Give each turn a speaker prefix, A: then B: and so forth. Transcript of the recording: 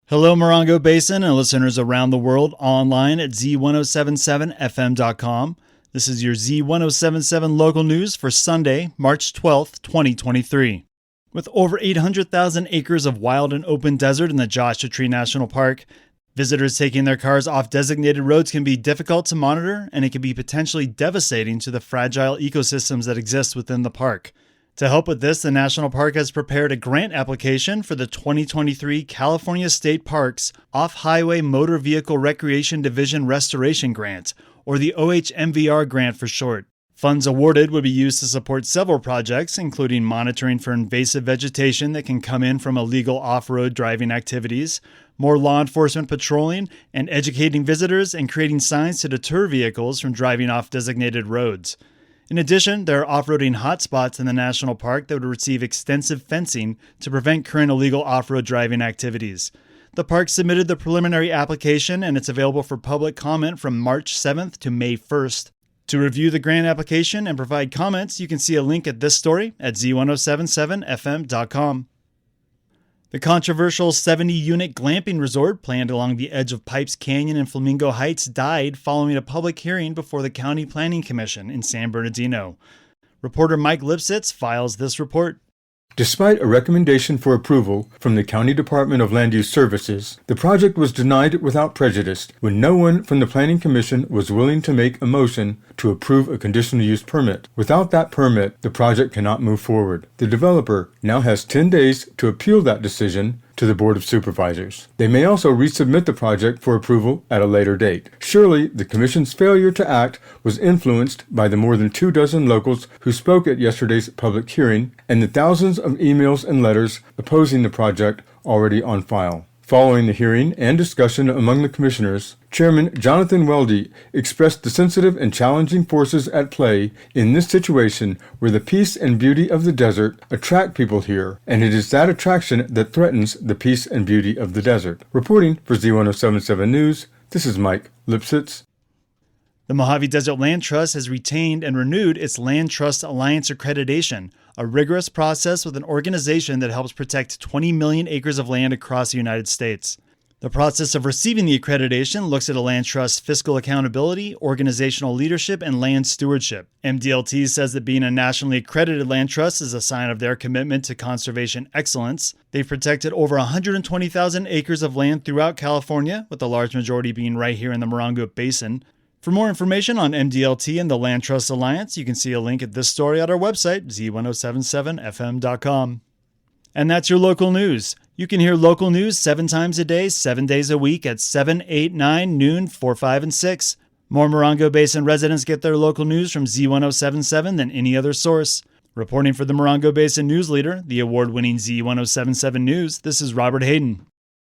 A: Hello, Morongo Basin and listeners around the world online at Z107.7fm.com. This is your Z107.7 local news for Sunday, March 12th, 2023. With over 800,000 acres of wild and open desert in the Joshua Tree National Park, visitors taking their cars off designated roads can be difficult to monitor, and it can be potentially devastating to the fragile ecosystems that exist within the park. To help with this, the National Park has prepared a grant application for the 2023 California State Parks Off-Highway Motor Vehicle Recreation Division Restoration Grant, or the OHMVR grant for short. Funds awarded would be used to support several projects, including monitoring for invasive vegetation that can come in from illegal off-road driving activities, more law enforcement patrolling, and educating visitors and creating signs to deter vehicles from driving off designated roads. In addition, there are off-roading hotspots in the national park that would receive extensive fencing to prevent current illegal off-road driving activities. The park submitted the preliminary application, and it's available for public comment from March 7th to May 1st. To review the grant application and provide comments, you can see a link at this story at z1077fm.com. The controversial 70-unit glamping resort planned along the edge of Pipes Canyon and Flamingo Heights died following a public hearing before the County Planning Commission in San Bernardino. Reporter Mike Lipsitz files this report.
B: Despite a recommendation for approval from the County Department of Land Use Services, the project was denied without prejudice when no one from the Planning Commission was willing to make a motion to approve a conditional use permit. Without that permit, the project cannot move forward. The developer now has 10 days to appeal that decision to the Board of Supervisors. They may also resubmit the project for approval at a later date. Surely, the Commission's failure to act was influenced by the more than 24 locals who spoke at yesterday's public hearing and the thousands of emails and letters opposing the project already on file. Following the hearing and discussion among the commissioners, Chairman Jonathan Weldy expressed the sensitive and challenging forces at play in this situation where the peace and beauty of the desert attract people here, and it is that attraction that threatens the peace and beauty of the desert. Reporting for Z107.7 News, this is Mike Lipsitz.
A: The Mojave Desert Land Trust has retained and renewed its Land Trust Alliance accreditation, a rigorous process with an organization that helps protect 20 million acres of land across the United States. The process of receiving the accreditation looks at a land trust's fiscal accountability, organizational leadership, and land stewardship. MDLT says that being a nationally accredited land trust is a sign of their commitment to conservation excellence. They've protected over 120,000 acres of land throughout California, with the large majority being right here in the Morongo Basin. For more information on MDLT and the Land Trust Alliance, you can see a link at this story at our website, z1077fm.com. And that's your local news. You can hear local news 7 times a day, 7 days a week at 7, 8, 9, noon, 4, 5, and 6. More Morongo Basin residents get their local news from Z107.7 than any other source. Reporting for the Morongo Basin News Leader, the award-winning Z107.7 News, this is Robert Hayden.